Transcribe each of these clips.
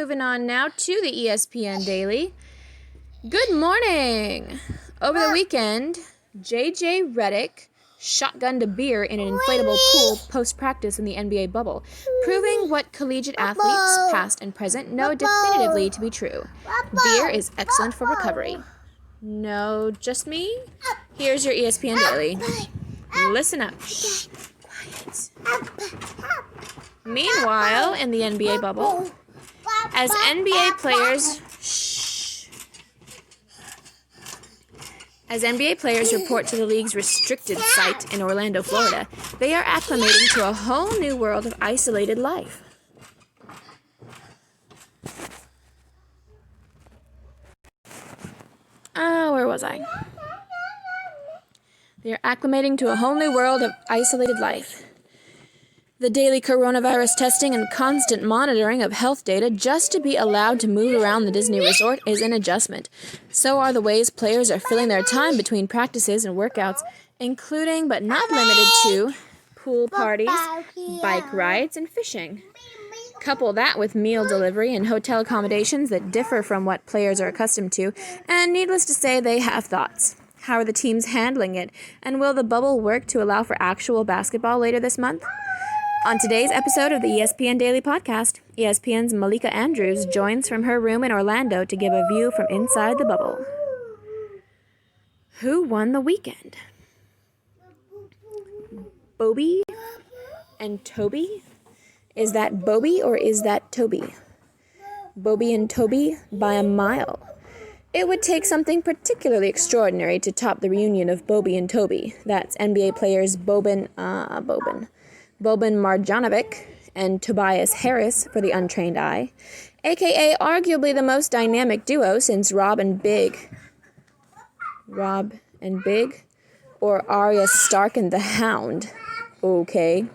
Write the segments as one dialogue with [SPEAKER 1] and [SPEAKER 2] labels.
[SPEAKER 1] Moving on now to the ESPN Daily. Good morning! Over the weekend, J.J. Redick shotgunned a beer in an inflatable pool post-practice in the NBA bubble, proving what collegiate athletes, past and present, know definitively to be true. Beer is excellent for recovery. No, just me? Here's your ESPN Daily. Listen up. Shh. Quiet. Meanwhile, in the NBA bubble, as NBA players report to the league's restricted site in Orlando, Florida, they are acclimating to a whole new world of isolated life. Where was I? They are acclimating to a whole new world of isolated life. The daily coronavirus testing and constant monitoring of health data just to be allowed to move around the Disney resort is an adjustment. So are the ways players are filling their time between practices and workouts, including but not limited to pool parties, bike rides, and fishing. Couple that with meal delivery and hotel accommodations that differ from what players are accustomed to, and needless to say, they have thoughts. How are the teams handling it, and will the bubble work to allow for actual basketball later this month? On today's episode of the ESPN Daily Podcast, ESPN's Malika Andrews joins from her room in Orlando to give a view from inside the bubble. Who won the weekend? Bobby and Toby? Is that Bobby or is that Toby? Bobby and Toby by a mile. It would take something particularly extraordinary to top the reunion of Bobby and Toby. That's NBA players Boban Marjanovic and Tobias Harris for the untrained eye, aka arguably the most dynamic duo since Rob and Big, or Arya Stark and the Hound. Okay.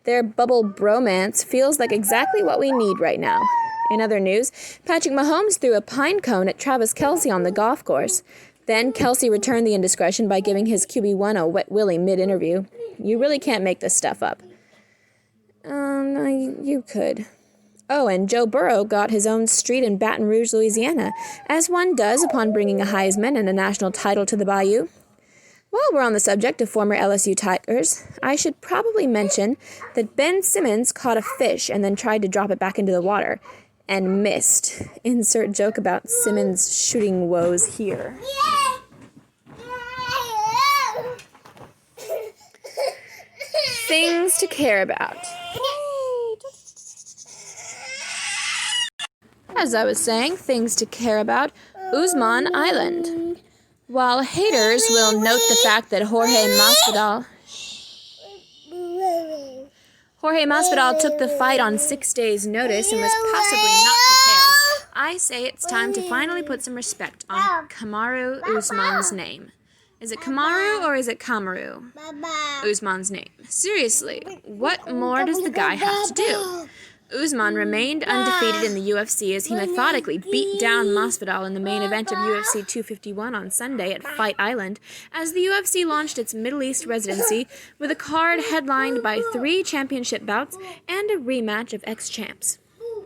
[SPEAKER 1] Their bubble bromance feels like exactly what we need right now. In other news, Patrick Mahomes threw a pine cone at Travis Kelce on the golf course. Then Kelce returned the indiscretion by giving his QB1 a wet willy mid-interview. You really can't make this stuff up. You could. Oh, and Joe Burrow got his own street in Baton Rouge, Louisiana, as one does upon bringing a Heisman and a national title to the Bayou. While we're on the subject of former LSU Tigers, I should probably mention that Ben Simmons caught a fish and then tried to drop it back into the water, and missed. Insert joke about Simmons' shooting woes here. Things to care about. As I was saying, things to care about, Usman Island. While haters will note the fact that Jorge Masvidal took the fight on 6 days' notice and was possibly not prepared, I say it's time to finally put some respect on Kamaru Usman's name. Is it Kamaru or is it Kamaru? Usman's name. Seriously, what more does the guy have to do? Usman remained undefeated in the UFC as he methodically beat down Masvidal in the main event of UFC 251 on Sunday at Fight Island, as the UFC launched its Middle East residency with a card headlined by 3 championship bouts and a rematch of ex-champs.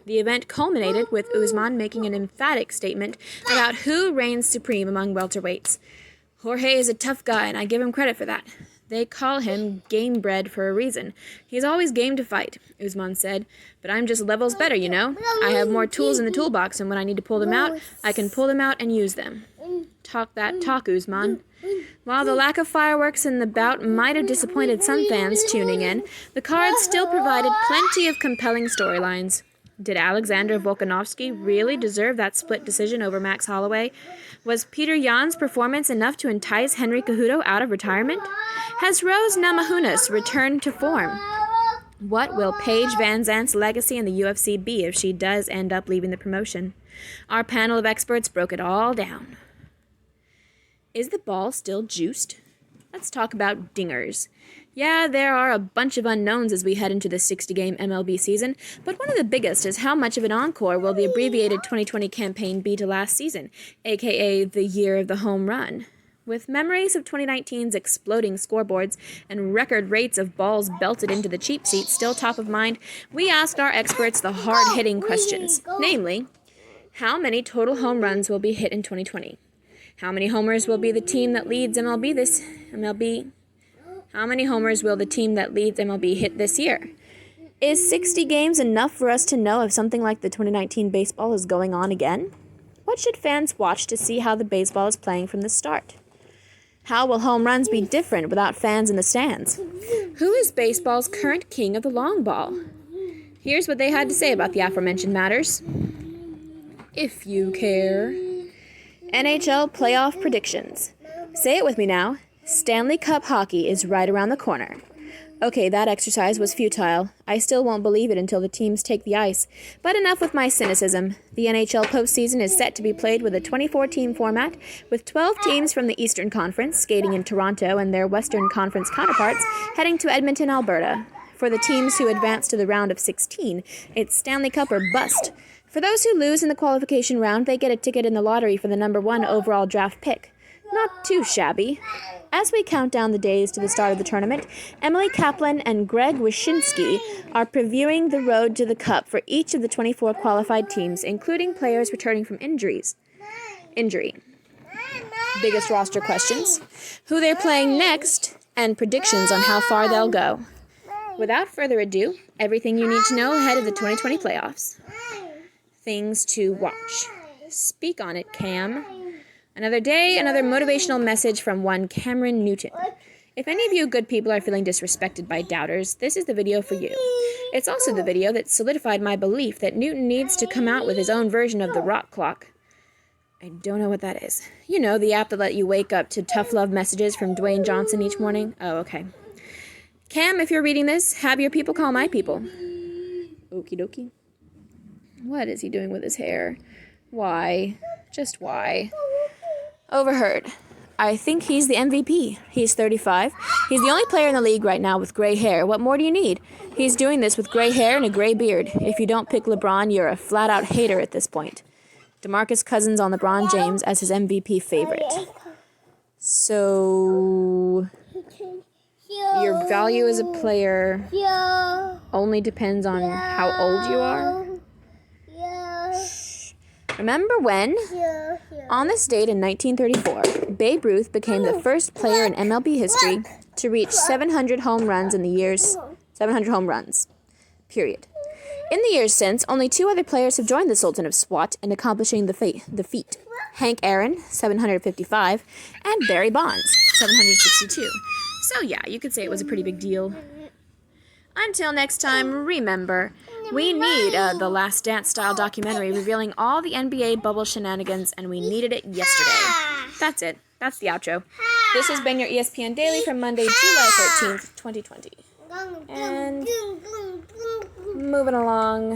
[SPEAKER 1] The event culminated with Usman making an emphatic statement about who reigns supreme among welterweights. Jorge is a tough guy, and I give him credit for that. They call him game-bred for a reason. He's always game to fight, Usman said. But I'm just levels better, you know? I have more tools in the toolbox, and when I need to pull them out, I can pull them out and use them. Talk that talk, Usman. While the lack of fireworks in the bout might have disappointed some fans tuning in, the card still provided plenty of compelling storylines. Did Alexander Volkanovski really deserve that split decision over Max Holloway? Was Peter Yan's performance enough to entice Henry Cejudo out of retirement? Has Rose Namajunas returned to form? What will Paige Van Zandt's legacy in the UFC be if she does end up leaving the promotion? Our panel of experts broke it all down. Is the ball still juiced? Let's talk about dingers. Yeah, there are a bunch of unknowns as we head into the 60-game MLB season, but one of the biggest is how much of an encore will the abbreviated 2020 campaign be to last season, aka the year of the home run. With memories of 2019's exploding scoreboards and record rates of balls belted into the cheap seats still top of mind, we asked our experts the hard-hitting questions, namely, how many total home runs will be hit in 2020? How many homers will be the team that leads MLB? How many homers will the team that leads MLB hit this year? Is 60 games enough for us to know if something like the 2019 baseball is going on again? What should fans watch to see how the baseball is playing from the start? How will home runs be different without fans in the stands? Who is baseball's current king of the long ball? Here's what they had to say about the aforementioned matters. If you care. NHL playoff predictions. Say it with me now. Stanley Cup hockey is right around the corner. Okay, that exercise was futile. I still won't believe it until the teams take the ice. But enough with my cynicism. The NHL postseason is set to be played with a 24-team format, with 12 teams from the Eastern Conference skating in Toronto and their Western Conference counterparts heading to Edmonton, Alberta. For the teams who advance to the round of 16, it's Stanley Cup or bust. For those who lose in the qualification round, they get a ticket in the lottery for the number 1 overall draft pick. Not too shabby. As we count down the days to the start of the tournament, Emily Kaplan and Greg Wyshynski are previewing the road to the Cup for each of the 24 qualified teams, including players returning from injury. Biggest roster questions, who they're playing next, and predictions on how far they'll go. Without further ado, everything you need to know ahead of the 2020 playoffs. Things to watch. Speak on it, Cam. Another day, another motivational message from one Cameron Newton. If any of you good people are feeling disrespected by doubters, this is the video for you. It's also the video that solidified my belief that Newton needs to come out with his own version of the rock clock. I don't know what that is. You know, the app that let you wake up to tough love messages from Dwayne Johnson each morning? Oh, okay. Cam, if you're reading this, have your people call my people. Okie dokie. What is he doing with his hair? Why? Just why? Overheard. I think he's the MVP. He's 35. He's the only player in the league right now with gray hair. What more do you need? He's doing this with gray hair and a gray beard. If you don't pick LeBron, you're a flat-out hater at this point. DeMarcus Cousins on LeBron James as his MVP favorite. So, your value as a player only depends on how old you are? Remember when? On this date in 1934, Babe Ruth became the first player in MLB history to reach 700 home runs in the years, 700 home runs, period. In the years since, only 2 other players have joined the Sultan of SWAT in accomplishing the feat. Hank Aaron, 755, and Barry Bonds, 762. So yeah, you could say it was a pretty big deal. Until next time, remember, we need the Last Dance-style documentary revealing all the NBA bubble shenanigans, and we needed it yesterday. That's it. That's the outro. This has been your ESPN Daily from Monday, July 13th, 2020. And moving along.